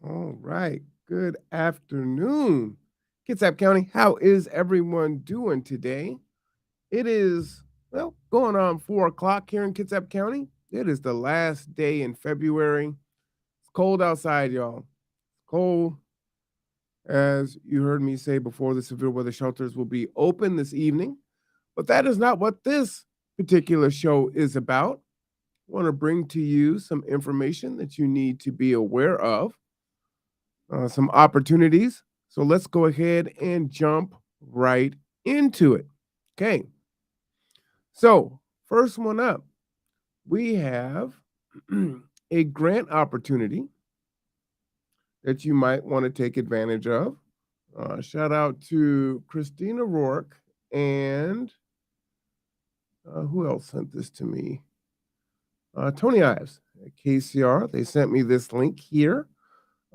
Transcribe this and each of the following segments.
All right. Good afternoon, Kitsap County. How is everyone doing today? It is, well, going on 4 o'clock here in Kitsap County. It is the last day in February. It's cold outside, y'all. Cold. As you heard me say before, the severe weather shelters will be open this evening, but that is not what this particular show is about. I want to bring to you some information that you need to be aware of, some opportunities. So let's go ahead and jump right into it. Okay. So, first one up, we have a grant opportunity that you might want to take advantage of. Shout out to Christina Rourke and who else sent this to me? Tony Ives at KCR. They sent me this link here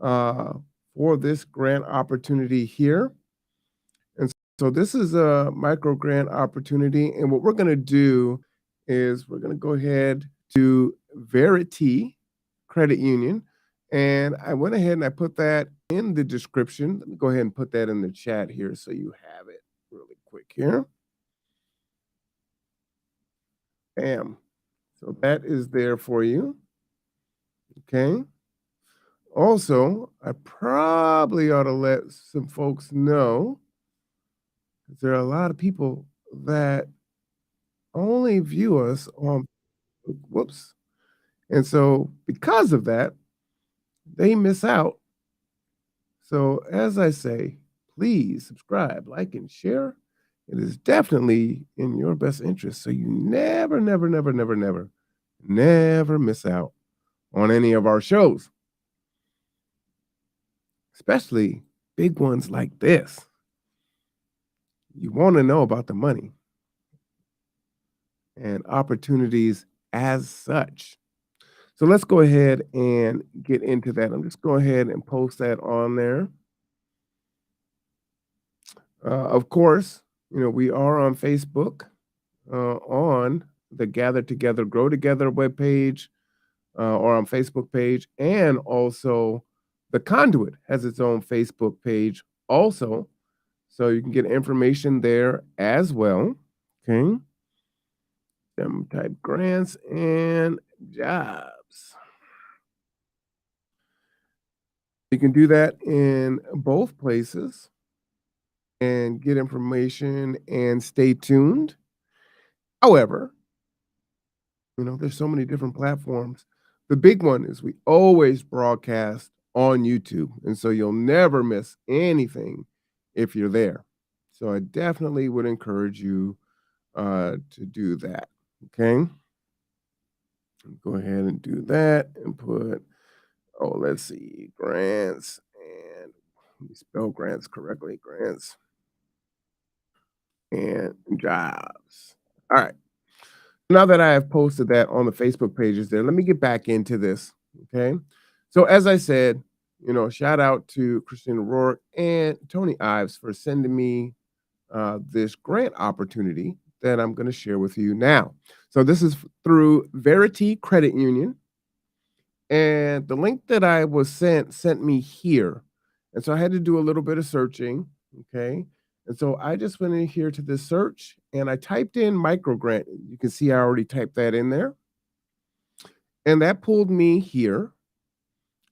uh, for this grant opportunity here. And so this is a micro grant opportunity. And what we're going to do is we're going to go ahead to Verity Credit Union. And I went ahead and I put that in the description. Let me go ahead and put that in the chat here so you have it really quick here. Bam. So that is there for you. Okay. Also, I probably ought to let some folks know that there are a lot of people that only view us on whoops. And so because of that, they miss out. So as I say, please subscribe, like, and share. It is definitely in your best interest. So you never, never, never, never, never, never miss out on any of our shows, especially big ones like this. You want to know about the money and opportunities as such. So let's go ahead and get into that. I'm just go ahead and post that on there. Of course, we are on Facebook, on the Gather Together, Grow Together webpage, or on Facebook page, and also the Conduit has its own Facebook page also. So you can get information there as well. Okay. Them type grants and jobs. You can do that in both places and get information and stay tuned. However, there's so many different platforms. The big one is we always broadcast on YouTube. And so you'll never miss anything if you're there. So I definitely would encourage you to do that. Okay. Go ahead and do that and put, let's see, grants and let me spell grants correctly. Grants and jobs. All right. Now that I have posted that on the Facebook pages there, let me get back into this. Okay. So as I said, shout out to Christina Rourke and Tony Ives for sending me this grant opportunity that I'm going to share with you now. So this is through Verity Credit Union. And the link that I was sent me here. And so I had to do a little bit of searching. Okay. And so I just went in here to this search and I typed in Microgrant. You can see I already typed that in there. And that pulled me here.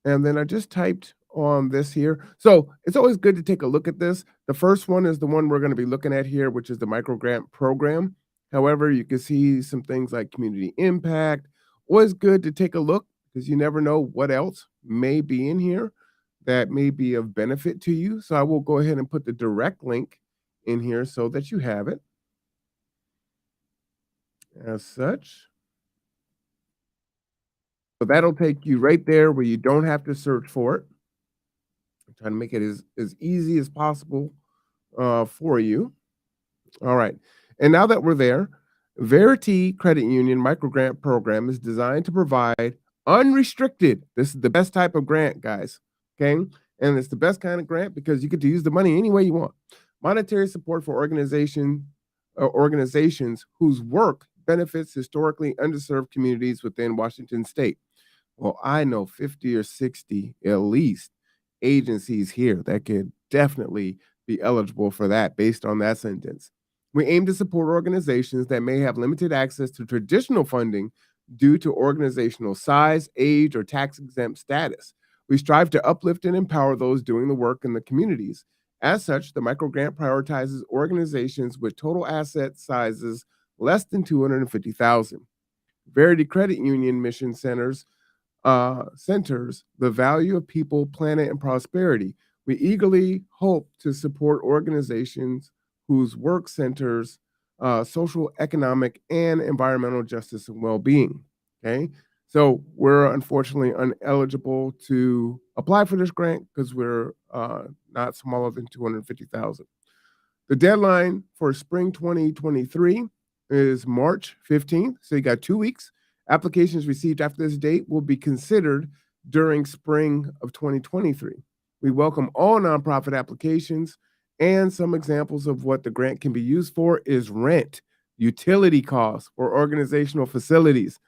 And then I just typed on this here. So it's always good to take a look at this. The first one is the one we're going to be looking at here, which is the Microgrant program. However, you can see some things like community impact. Always good to take a look because you never know what else may be in here that may be of benefit to you. So I will go ahead and put the direct link in here so that you have it as such. So that'll take you right there where you don't have to search for it. I'm trying to make it as easy as possible for you. All right. And now that we're there, Verity Credit Union Microgrant Program is designed to provide unrestricted. This is the best type of grant, guys. Okay. And it's the best kind of grant because you get to use the money any way you want. Monetary support for organizations whose work benefits historically underserved communities within Washington state. Well, I know 50 or 60 at least agencies here that could definitely be eligible for that based on that sentence. We aim to support organizations that may have limited access to traditional funding due to organizational size, age, or tax exempt status. We strive to uplift and empower those doing the work in the communities. As such, the microgrant prioritizes organizations with total asset sizes less than 250,000. Verity Credit Union mission centers the value of people, planet, and prosperity. We eagerly hope to support organizations whose work centers social, economic, and environmental justice and well-being. Okay, so we're unfortunately ineligible to apply for this grant because we're not smaller than 250,000. The deadline for spring 2023 is March 15th, so you got 2 weeks. Applications received after this date will be considered during spring of 2023. We welcome all nonprofit applications, and some examples of what the grant can be used for is rent, utility costs for organizational facilities,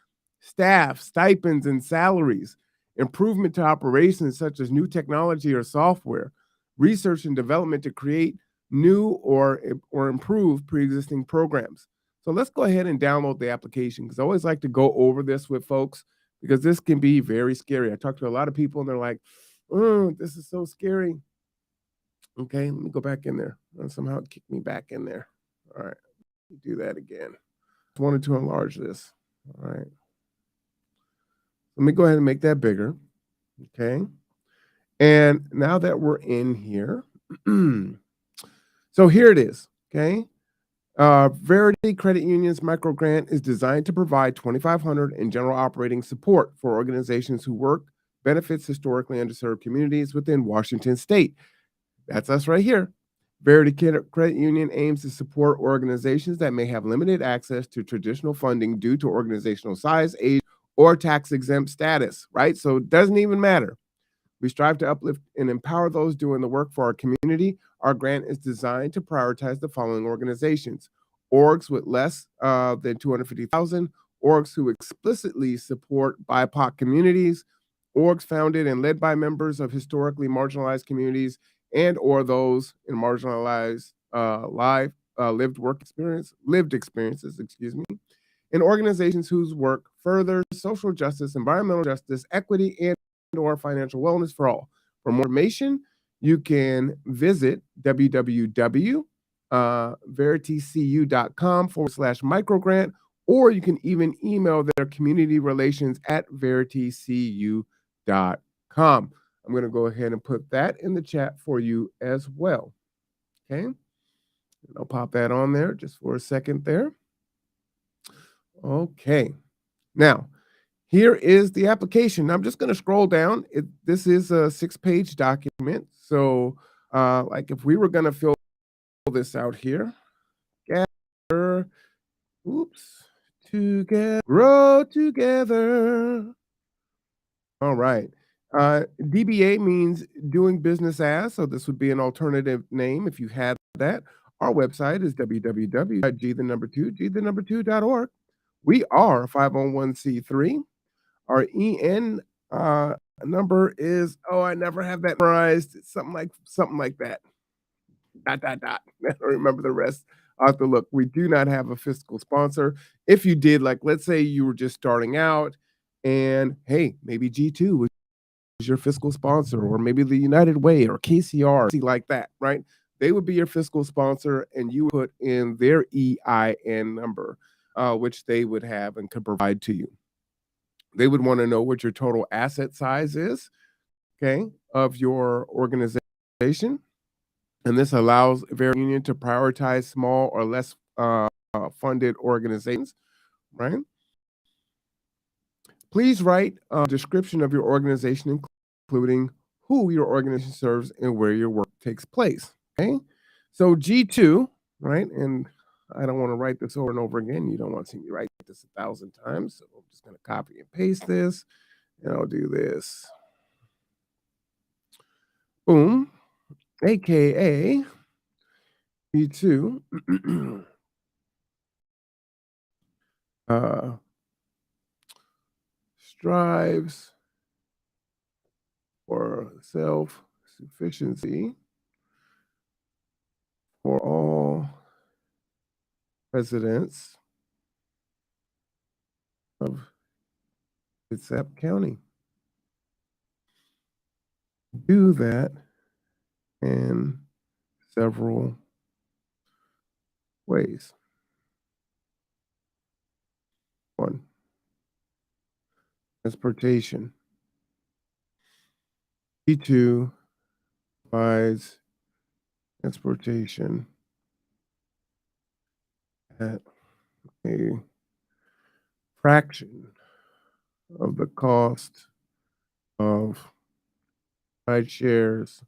staff, stipends, and salaries, improvement to operations such as new technology or software, research and development to create new or improve pre-existing programs. So let's go ahead and download the application because I always like to go over this with folks because this can be very scary. I talk to a lot of people and they're like, "Oh, this is so scary." Okay, let me go back in there. Somehow it kicked me back in there. All right, do that again. I wanted to enlarge this. All right. Let me go ahead and make that bigger. Okay. And now that we're in here, so here it is. Okay. Verity Credit Union's microgrant is designed to provide 2,500 in general operating support for organizations who work benefits historically underserved communities within Washington State. That's us right here. Verity Credit Union aims to support organizations that may have limited access to traditional funding due to organizational size, age, or tax exempt status, right? So it doesn't even matter. We strive to uplift and empower those doing the work for our community. Our grant is designed to prioritize the following organizations: orgs with less than 250,000, orgs who explicitly support BIPOC communities, orgs founded and led by members of historically marginalized communities, and or those in marginalized lived experiences, excuse me, and organizations whose work furthers social justice, environmental justice, equity, and or financial wellness for all. For more information, you can visit www.veritycu.com/microgrant, or you can even email their community relations at veritycu.com. I'm going to go ahead and put that in the chat for you as well. Okay. And I'll pop that on there just for a second there. Okay. Now, here is the application. I'm just going to scroll down. This is a 6-page document. So, like if we were going to fill this out here, gather, together, grow together. All right. DBA means doing business as, so this would be an alternative name if you had that. Our website is www.g2g2.org. We are a 501c3. Our EN number is, oh, I never have that memorized. It's something like that. Dot dot dot. I don't remember the rest. I'll have to look. We do not have a fiscal sponsor. If you did, like let's say you were just starting out and hey, maybe G2 was your fiscal sponsor, or maybe the United Way or KCR, like that, right? They would be your fiscal sponsor and you would put in their EIN number, which they would have and could provide to you. They would want to know what your total asset size is, okay, of your organization. And this allows Verity Union to prioritize small or less funded organizations, right? Please write a description of your organization, including who your organization serves and where your work takes place, okay? So G2, right? And I don't want to write this over and over again. You don't want to see me write this 1,000 times. So I'm just going to copy and paste this. And I'll do this. Boom. AKA G2 strives for self sufficiency for all residents of Kitsap County. Do that in several ways. One, transportation. P2 provides transportation at a fraction of the cost of ride shares,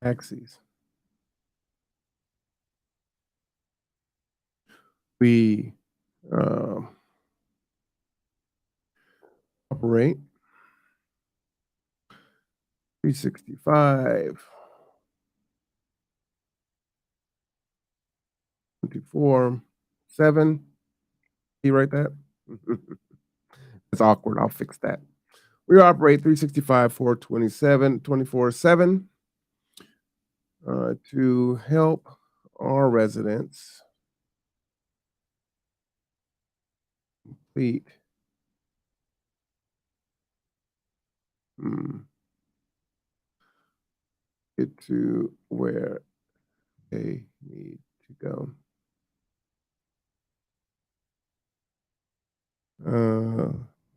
taxis. We uh, operate 365, 24/7. You write that? It's awkward. I'll fix that. We operate 365, 427, 24/7 to help our residents complete get to where they need to go.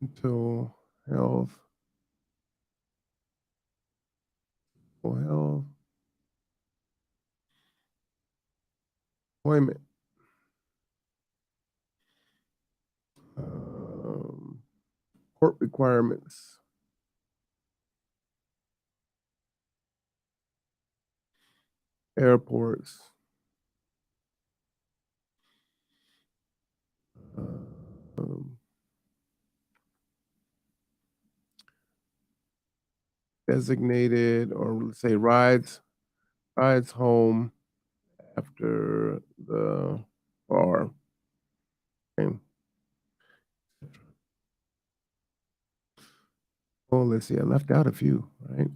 Mental health, health, employment, um, court requirements, airports, um, designated, or let's say rides home after the bar. Okay. Oh, let's see. I left out a few, right?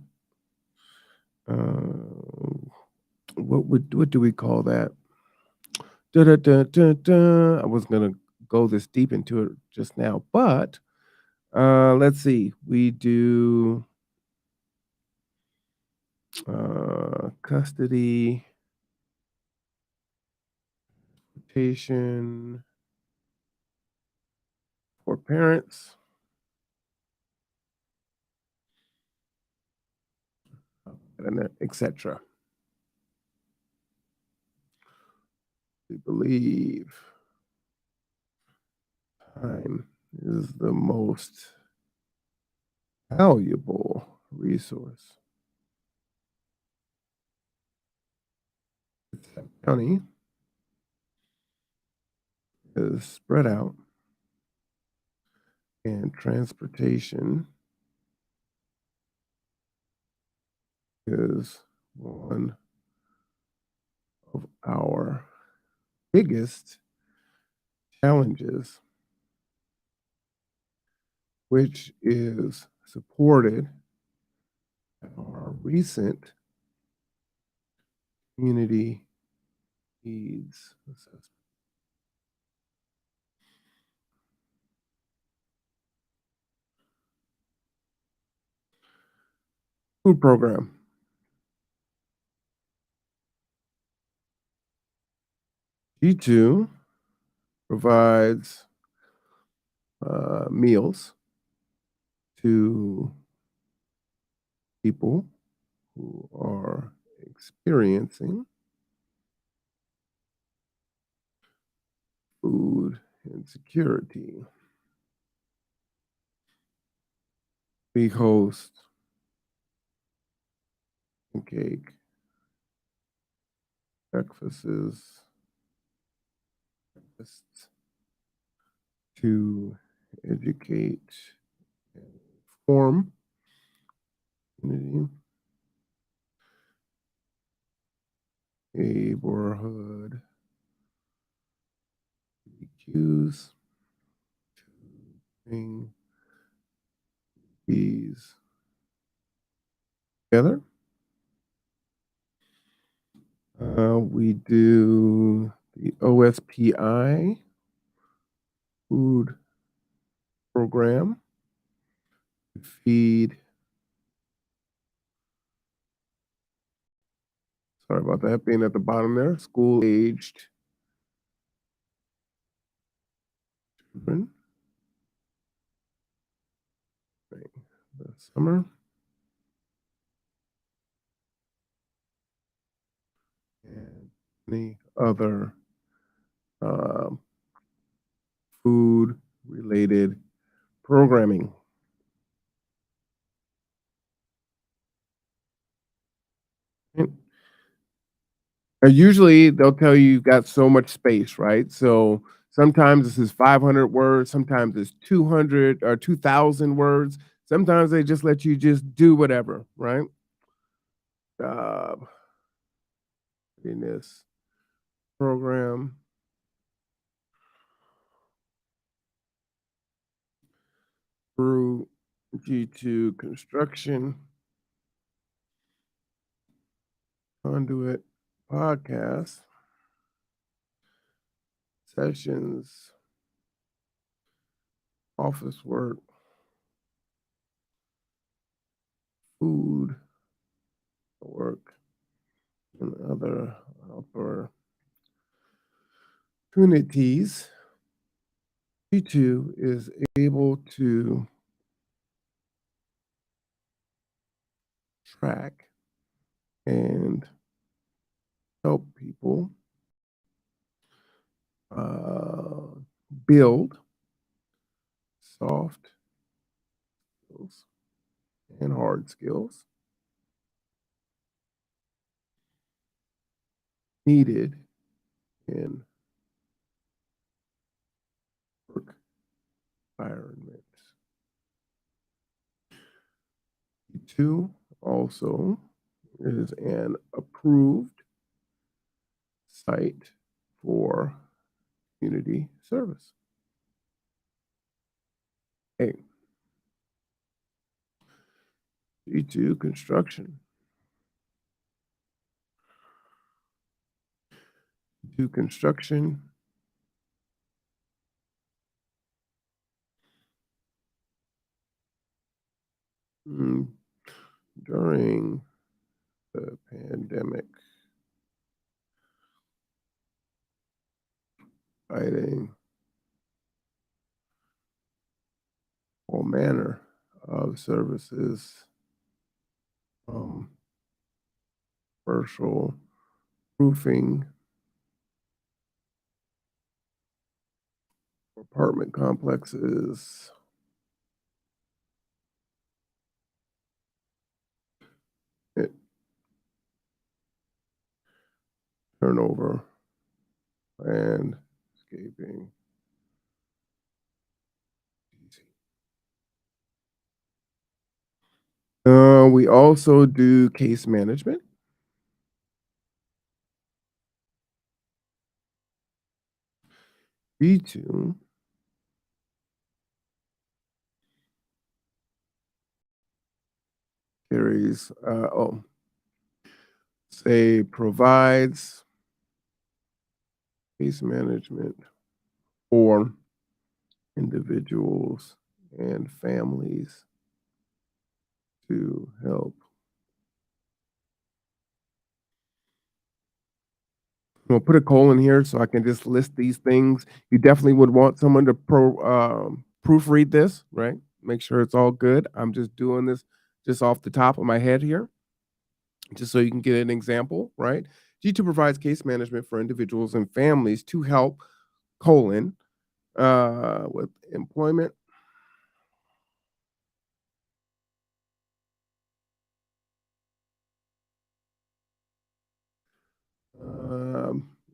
What do we call that? Da, da, da, da, da. I was gonna go this deep into it just now, but let's see. We do custody, rotation for parents, and etc. We believe time is the most valuable resource. County is spread out, and transportation is one of our biggest challenges, which is supported by our recent community needs assessment. Food program. G2 provides meals to people who are experiencing food insecurity. We host cake breakfasts to educate and inform community, neighborhood cues, Bring these together. We do the OSPI food program to feed. Sorry about that being at the bottom there. School aged children during the summer and any other um, food related programming. Usually they'll tell you you've got so much space, right? So sometimes this is 500 words, sometimes it's 200 or 2,000 words. Sometimes they just let you just do whatever, right? Job in this program through G2 construction, conduit, podcast, sessions, office work, food work, and other opportunities. G2 is able to track and help people uh, build soft skills and hard skills needed in work environments. Two also is an approved site for community service. A. G2 construction. To construction. During the pandemic, providing all manner of services, commercial roofing, apartment complexes, it, turnover, landscaping. We also do case management. B2 carries, say, provides case management for individuals and families to help. I'll put a colon here so I can just list these things. You definitely would want someone to proofread this, right? Make sure it's all good. I'm just doing this just off the top of my head here, just so you can get an example, right? G2 provides case management for individuals and families to help colon with employment,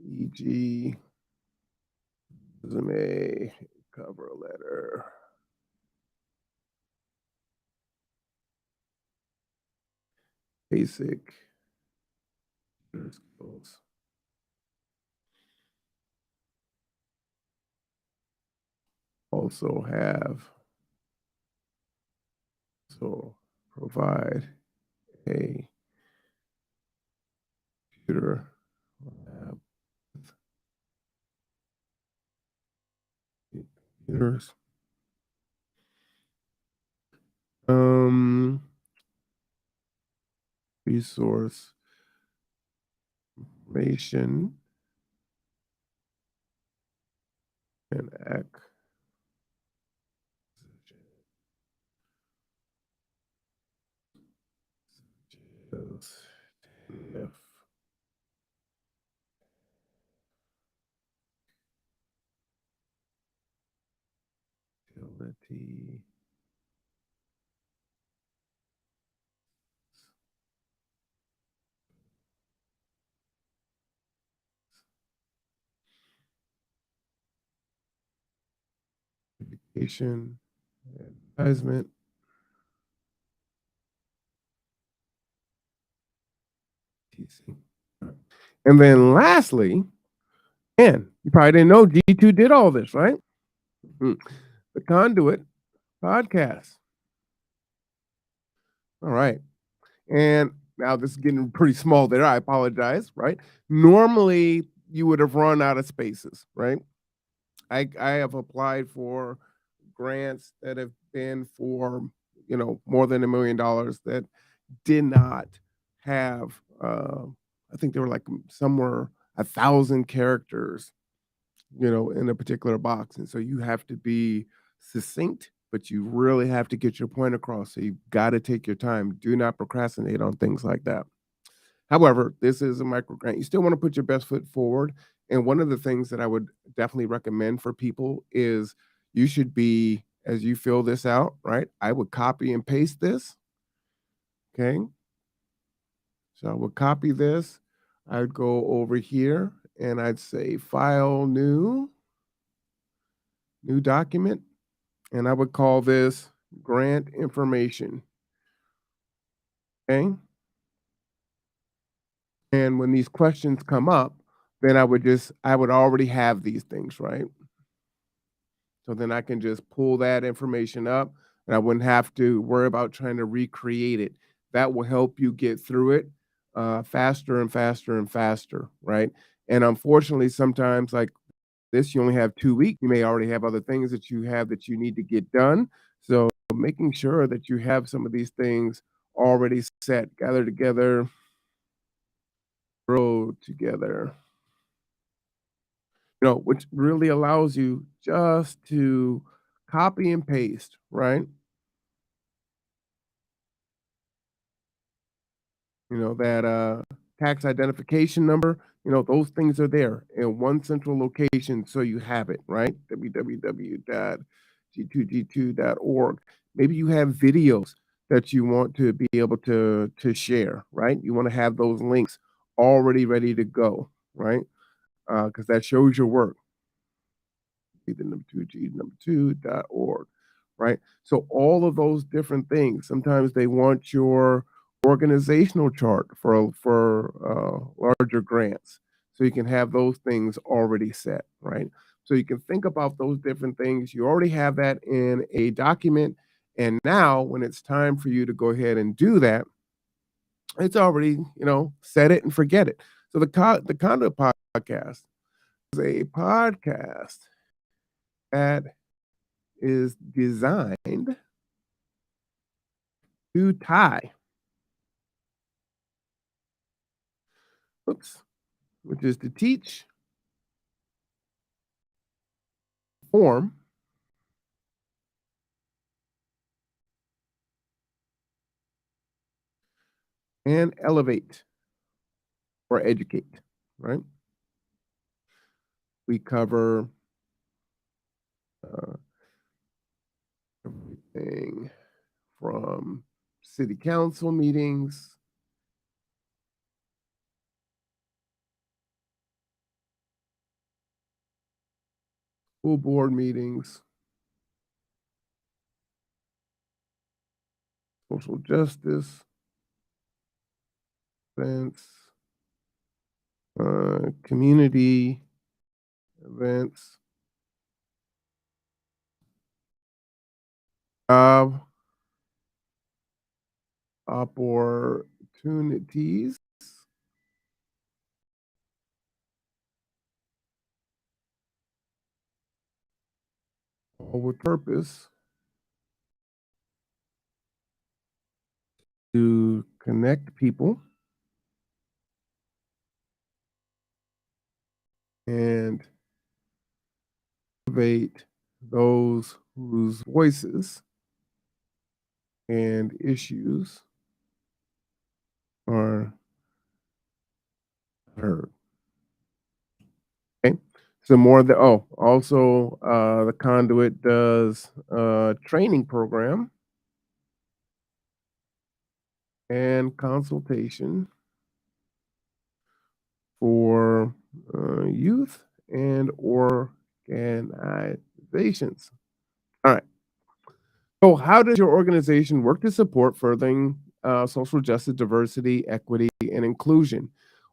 e.g., resume, cover letter, basic skills. Also have So provide a computer lab with computers. Um, resource information and access utility education advertisement. TC. And then lastly, and you probably didn't know G2 did all this, right? Mm. The Conduit podcast. All right. And now this is getting pretty small there. I apologize, right? Normally you would have run out of spaces, right? I have applied for grants that have been for, more than $1 million that did not have I think they were like some were 1,000 characters, in a particular box. And so you have to be succinct, but you really have to get your point across. So you've got to take your time. Do not procrastinate on things like that. However, this is a micro grant. You still want to put your best foot forward. And one of the things that I would definitely recommend for people is you should be, as you fill this out, right? I would copy and paste this. Okay. So I would copy this. I'd go over here and I'd say file new document. And I would call this grant information. Okay. And when these questions come up, then I would already have these things, right? So then I can just pull that information up and I wouldn't have to worry about trying to recreate it. That will help you get through it faster and faster and faster, right? And unfortunately, sometimes like this, you only have 2 weeks. You may already have other things that you have that you need to get done. So making sure that you have some of these things already set, gather together, grow together, which really allows you just to copy and paste, right? That tax identification number, those things are there in one central location so you have it, right? www.g2g2.org. Maybe you have videos that you want to be able to share, right? You want to have those links already ready to go, right? Because that shows your work. The number two, G number 2.org, right? So all of those different things. Sometimes they want your organizational chart for larger grants, so you can have those things already set, right? So you can think about those different things. You already have that in a document, and now when it's time for you to go ahead and do that, it's already set it and forget it. So the Conduit podcast is a podcast that is designed to tie, oops, which is to teach, form, and elevate or educate, right? We cover uh, everything from city council meetings, school board meetings, social justice events, community events, uh, opportunities, all with purpose to connect people and elevate those whose voices and issues are heard. Okay. So more of the also the conduit does a training program and consultation for youth and organizations. All right. So, how does your organization work to support furthering social justice, diversity, equity, and inclusion?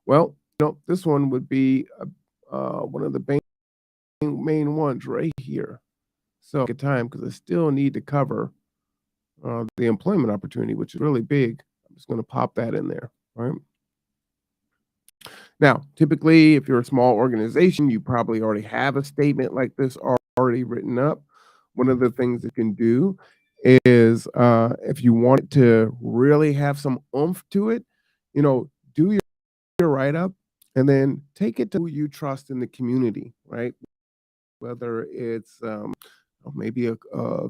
Well, this one would be one of the main ones right here. So, take time because I still need to cover the employment opportunity, which is really big. I'm just going to pop that in there. Right. Now, typically, if you're a small organization, you probably already have a statement like this already written up. One of the things you can do is, if you want it to really have some oomph to it, do your write up and then take it to who you trust in the community, right? Whether it's maybe a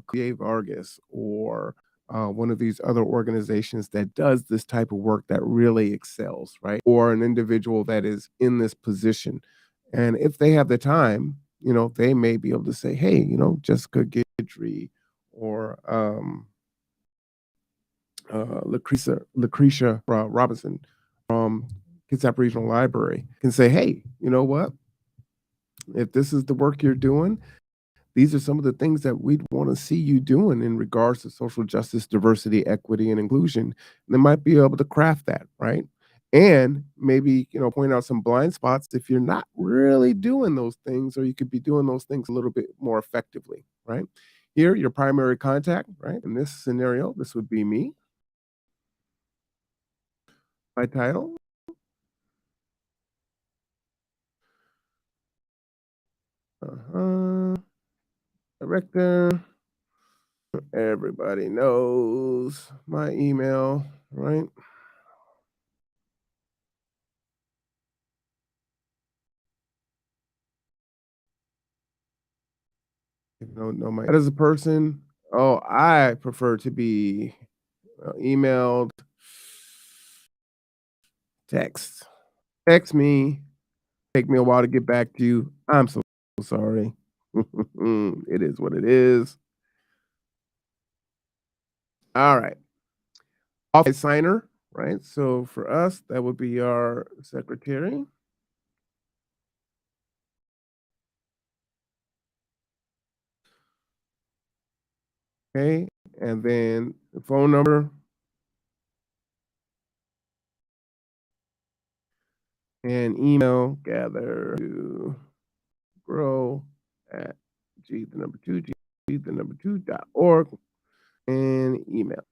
Create Vargas or one of these other organizations that does this type of work that really excels, right? Or an individual that is in this position. And if they have the time, they may be able to say, hey, Jessica Guidry or Lucretia Robinson from Kitsap Regional Library can say, hey, you know what? If this is the work you're doing, these are some of the things that we'd want to see you doing in regards to social justice, diversity, equity, and inclusion. And they might be able to craft that, right? And maybe, point out some blind spots if you're not really doing those things, or you could be doing those things a little bit more effectively, right? Here, your primary contact, right? In this scenario, this would be me. My title, uh-huh, director. Everybody knows my email, right? If you don't know my as a person, I prefer to be emailed, text. Text me. Take me a while to get back to you. I'm so sorry. It is what it is. All right. Office signer, right? So for us, that would be our secretary. Okay. And then the phone number and email gather to grow at G the number two, G the number two.org and email.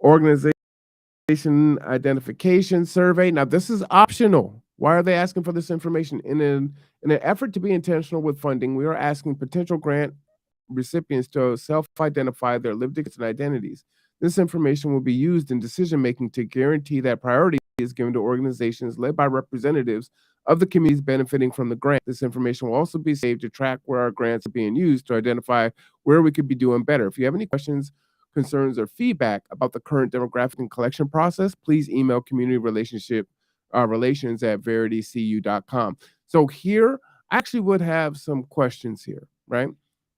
Organization identification survey. Now, this is optional. Why are they asking for this information? In an effort to be intentional with funding, we are asking potential grant recipients to self-identify their lived experiences and identities. This information will be used in decision making to guarantee that priority is given to organizations led by representatives of the communities benefiting from the grant. This information will also be saved to track where our grants are being used to identify where we could be doing better. If you have any questions, concerns, or feedback about the current demographic and collection process, please email community relations at veritycu.com. So here, I actually would have some questions here, right?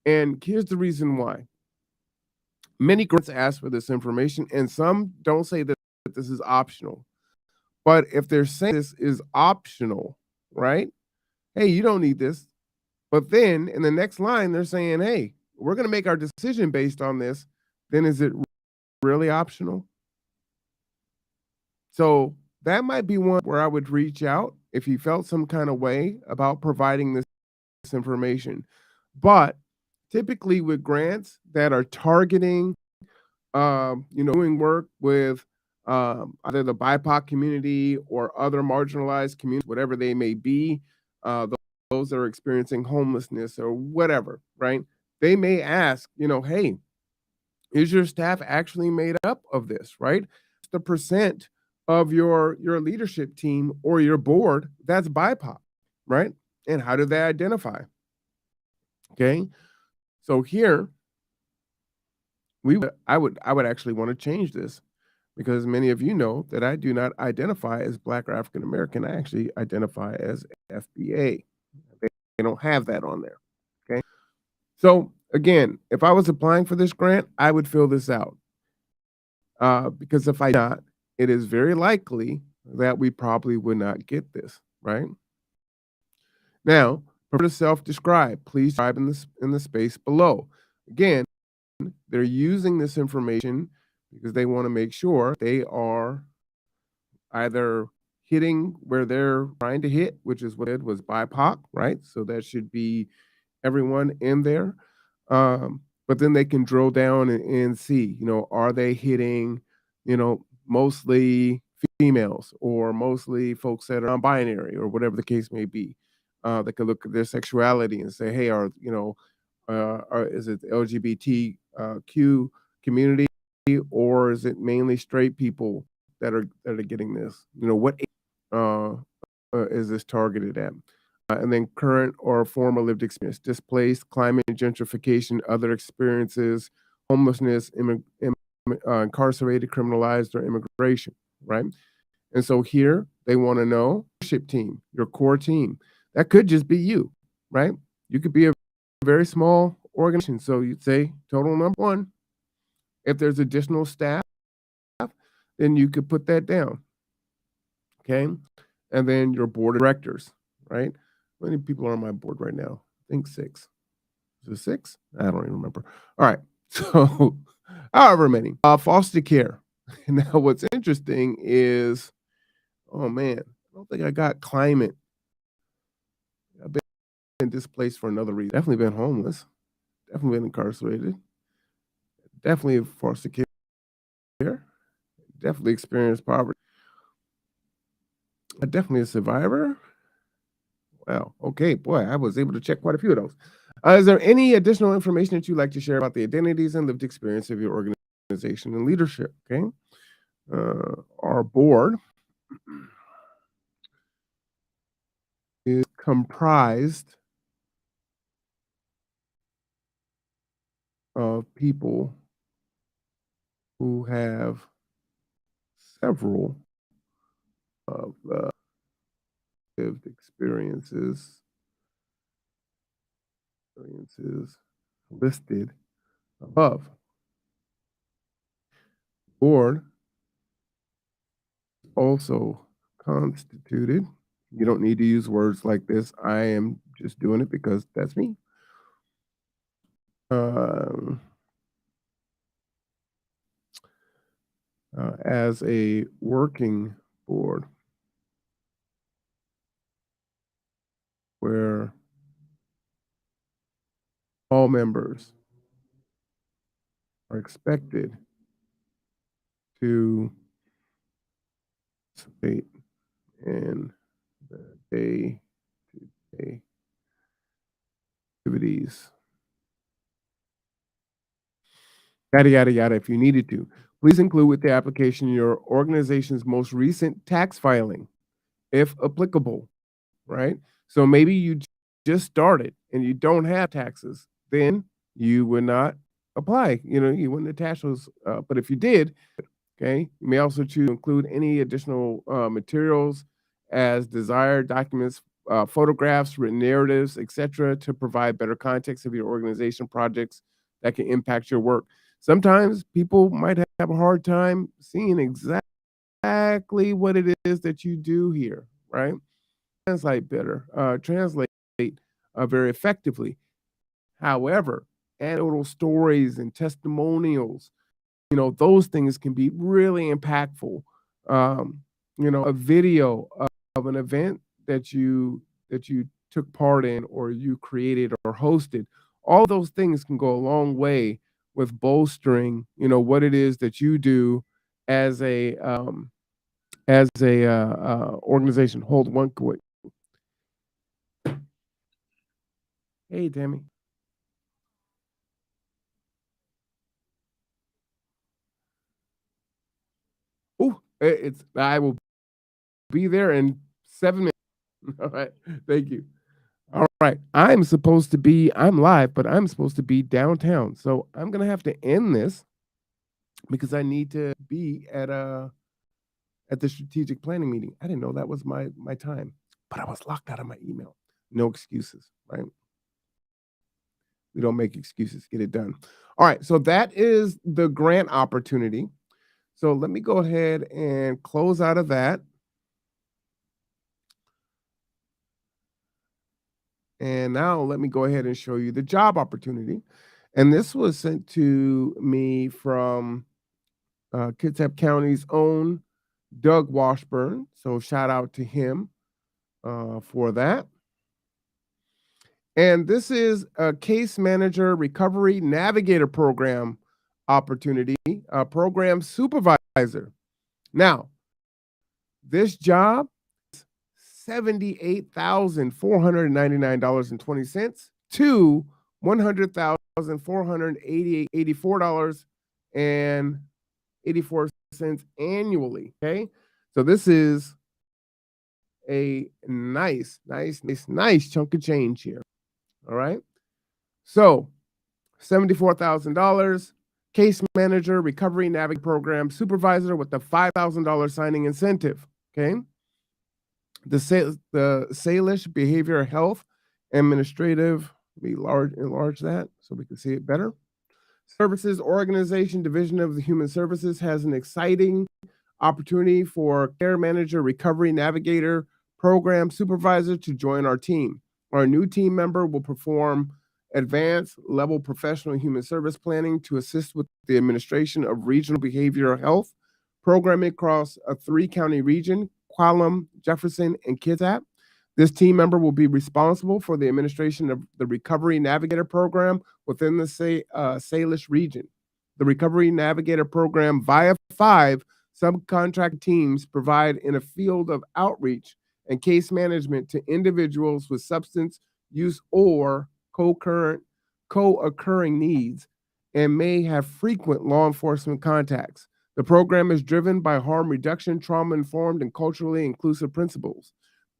And here's the reason why. Many grants ask for this information, and some don't say that this is optional. But if they're saying this is optional, right? Hey, you don't need this. But then in the next line, they're saying, hey, we're going to make our decision based on this. Then is it really optional? So that might be one where I would reach out if you felt some kind of way about providing this information. But typically with grants that are targeting doing work with either the BIPOC community or other marginalized communities, whatever they may be, those that are experiencing homelessness or whatever, right? They may ask, hey, is your staff actually made up of this, right? What's the percent of your leadership team or your board that's BIPOC, right? And how do they identify? Okay. So here I would actually want to change this because many of you know that I do not identify as Black or African American. I actually identify as FBA. They don't have that on there. Okay. So again, if I was applying for this grant, I would fill this out. Because if I not, it is very likely that we probably would not get this, right? Now, prefer to self-describe. Please describe in the space below. Again, they're using this information because they want to make sure they are either hitting where they're trying to hit, which is what it was BIPOC, right? So that should be everyone in there. But then they can drill down and see, are they hitting, mostly females or mostly folks that are non-binary or whatever the case may be. They can look at their sexuality and say, hey, is it the LGBTQ community or is it mainly straight people that are getting this? What uh, is this targeted at? And then current or former lived experience, displaced, climate, gentrification, other experiences, homelessness, incarcerated, criminalized, or immigration, right? And so here they want to know leadership team, your core team. That could just be you, right? You could be a very small organization. So you'd say total number one. If there's additional staff, then you could put that down. Okay. And then your board of directors, right? How many people are on my board right now? I think 6. Is it 6? I don't even remember. All right. So however many. Foster care. Now what's interesting is, oh man, I don't think I got climate. I've been displaced for another reason. Definitely been homeless. Definitely been incarcerated. Definitely foster care. Definitely experienced poverty. Definitely a survivor. Wow. Okay. Boy, I was able to check quite a few of those. Is there any additional information that you'd like to share about the identities and lived experience of your organization and leadership? Okay. Our board is comprised of people who have several of lived experiences listed above. Board also constituted. You don't need to use words like this. I am just doing it because that's me. As a working board where all members are expected to participate in the day-to-day activities, yada, yada, yada, if you needed to. Please include with the application your organization's most recent tax filing, if applicable, right? So maybe you just started and you don't have taxes, then you would not apply. You wouldn't attach those. But if you did, okay, you may also choose to include any additional materials as desired, documents, photographs, written narratives, etc., to provide better context of your organization projects that can impact your work. Sometimes people might have a hard time seeing exactly what it is that you do here, right? Translate very effectively. However, anecdotal stories and testimonials, those things can be really impactful. A video of an event that you took part in or you created or hosted, all those things can go a long way with bolstering, what it is that you do as a organization. Hold one quick. Hey, Tammy. Oh, it's I will be there in 7 minutes. All right. Thank you. All right. I'm live, but I'm supposed to be downtown. So I'm gonna have to end this because I need to be at the strategic planning meeting. I didn't know that was my time, but I was locked out of my email. No excuses, right? We don't make excuses. Get it done. All right. So that is the grant opportunity. So let me go ahead and close out of that. And now let me go ahead and show you the job opportunity. And this was sent to me from Kitsap County's own Doug Washburn. So shout out to him for that. And this is a case manager recovery navigator program opportunity, program supervisor. Now, this job, $78,499.20 to $100,484.84 annually. Okay. So this is a nice chunk of change here. All right. So $74,000, case manager, recovery navigator program supervisor with the $5,000 signing incentive. Okay. The Salish Behavioral Health Administrative, enlarge that so we can see it better. Services Organization Division of the Human Services has an exciting opportunity for care manager, recovery navigator, program supervisor to join our team. Our new team member will perform advanced level professional human service planning to assist with the administration of regional behavioral health programming across a 3-county region, Qualam, Jefferson, and Kitsap. This team member will be responsible for the administration of the Recovery Navigator program within the Salish region. The Recovery Navigator program, via 5 subcontract teams, provide in a field of outreach and case management to individuals with substance use or co-occurring needs and may have frequent law enforcement contacts. The program is driven by harm reduction, trauma-informed, and culturally inclusive principles.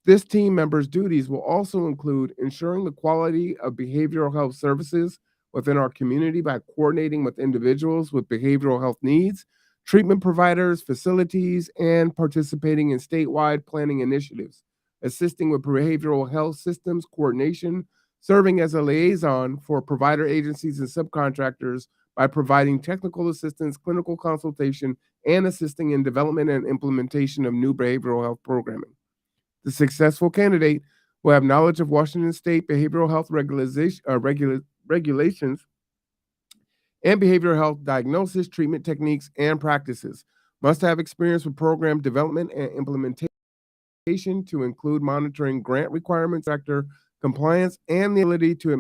This team member's duties will also include ensuring the quality of behavioral health services within our community by coordinating with individuals with behavioral health needs, treatment providers, facilities, and participating in statewide planning initiatives, assisting with behavioral health systems coordination, serving as a liaison for provider agencies and subcontractors by providing technical assistance, clinical consultation, and assisting in development and implementation of new behavioral health programming. The successful candidate will have knowledge of Washington State behavioral health regulations and behavioral health diagnosis, treatment techniques, and practices. Must have experience with program development and implementation to include monitoring grant requirements, sector compliance, and the ability to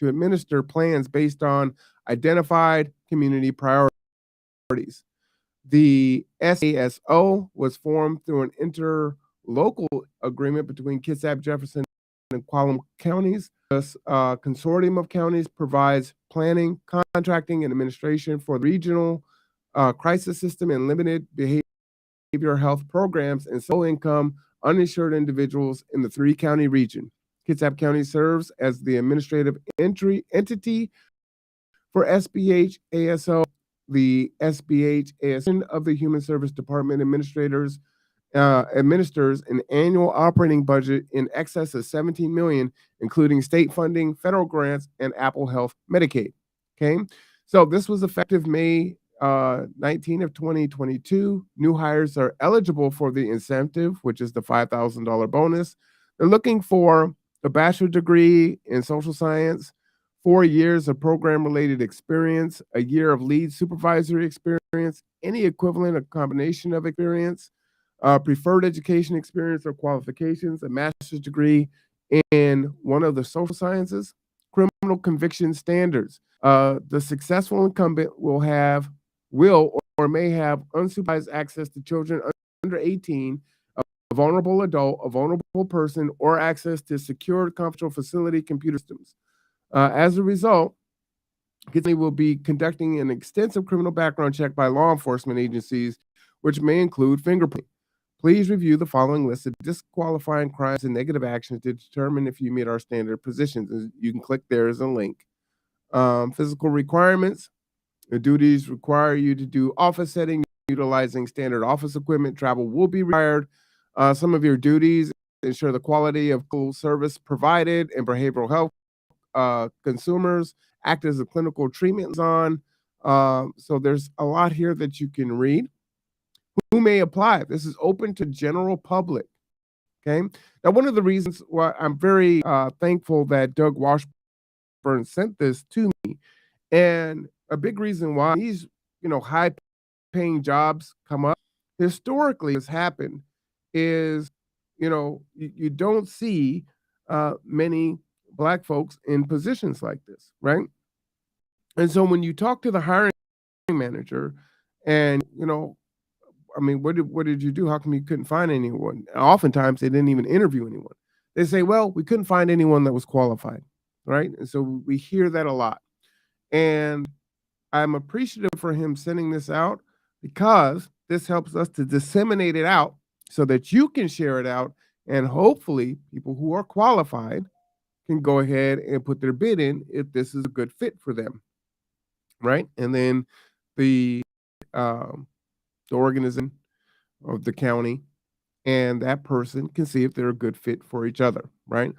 administer plans based on identified community priorities. The SASO was formed through an interlocal agreement between Kitsap, Jefferson, and Qualam counties. This consortium of counties provides planning, contracting, and administration for the regional crisis system and limited behavioral health programs and low-income, uninsured individuals in the 3-county region. Kitsap County serves as the administrative entity for SBH ASO. The SBH ASO of the Human Service Department administers an annual operating budget in excess of $17 million, including state funding, federal grants, and Apple Health Medicaid. Okay, so this was effective May 19 of 2022. New hires are eligible for the incentive, which is the $5,000 bonus. They're looking for a bachelor's degree in social science, 4 years of program-related experience, a year of lead supervisory experience, any equivalent or combination of experience, preferred education experience or qualifications, a master's degree in one of the social sciences, criminal conviction standards. The successful incumbent will or may have unsupervised access to children under 18, a vulnerable adult, a vulnerable person, or access to secure confidential facility computer systems. As a result, Gitsney will be conducting an extensive criminal background check by law enforcement agencies, which may include fingerprinting. Please review the following list of disqualifying crimes and negative actions to determine if you meet our standard positions. You can click there as a link. Physical requirements. The duties require you to do office setting, utilizing standard office equipment. Travel will be required. Some of your duties ensure the quality of service provided and behavioral health consumers, act as a clinical treatment on. So there's a lot here that you can read. Who may apply? This is open to general public. Okay. Now, one of the reasons why I'm very thankful that Doug Washburn sent this to me, and a big reason why these, high paying jobs come up historically has happened is, you don't see many black folks in positions like this, right? And so when you talk to the hiring manager and, I mean, what did you do? How come you couldn't find anyone? Oftentimes they didn't even interview anyone. They say, well, we couldn't find anyone that was qualified, right? And so we hear that a lot. And I'm appreciative for him sending this out because this helps us to disseminate it out so that you can share it out. And hopefully, people who are qualified can go ahead and put their bid in if this is a good fit for them, right? And then the the organization of the county and that person can see if they're a good fit for each other, right?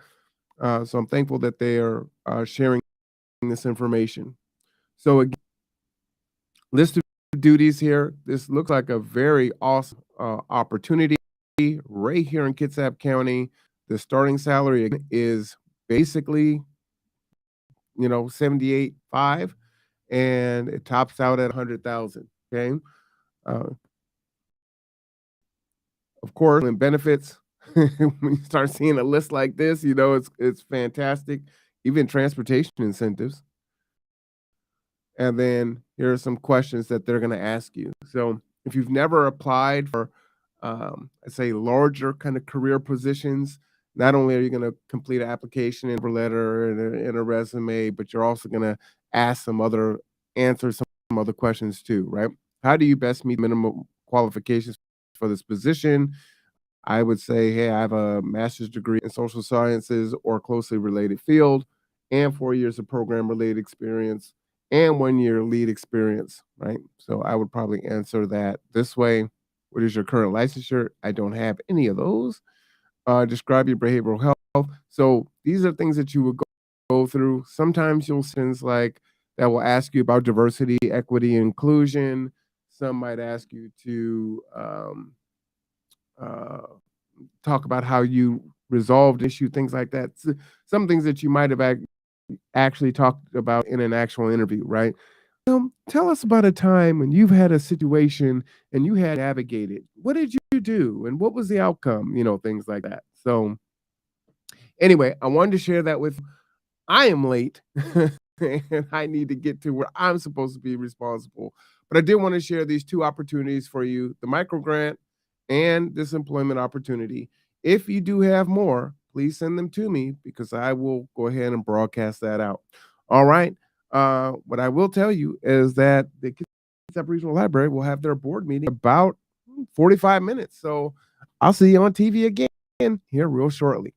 So I'm thankful that they are sharing this information. So again, list of duties here. This looks like a very awesome opportunity right here in Kitsap County. The starting salary is basically, 78.5, and it tops out at 100,000. Okay. Uh, of course, when benefits, when you start seeing a list like this, it's fantastic. Even transportation incentives. And then here are some questions that they're going to ask you. So if you've never applied for, I'd say larger kind of career positions, not only are you going to complete an application and a letter and a resume, but you're also going to answer some other questions too, right? How do you best meet minimum qualifications for this position? I would say, hey, I have a master's degree in social sciences or closely related field and 4 years of program related experience and 1 year lead experience, right? So I would probably answer that this way. What is your current licensure? I don't have any of those. Describe your behavioral health. So these are things that you would go through. Sometimes you'll see things like that will ask you about diversity, equity, inclusion. Some might ask you to uh, talk about how you resolved issue, things like that. Some things that you might have actually talked about in an actual interview, right? Tell us about a time when you've had a situation and you had navigated. What did you do, and what was the outcome? Things like that. So, anyway, I wanted to share that with. I am late, and I need to get to where I'm supposed to be responsible. But I did want to share these two opportunities for you: the microgrant and this employment opportunity. If you do have more, please send them to me because I will go ahead and broadcast that out. All right. What I will tell you is that the Kitsap Regional Library will have their board meeting about 45 minutes. So I'll see you on TV again here real shortly.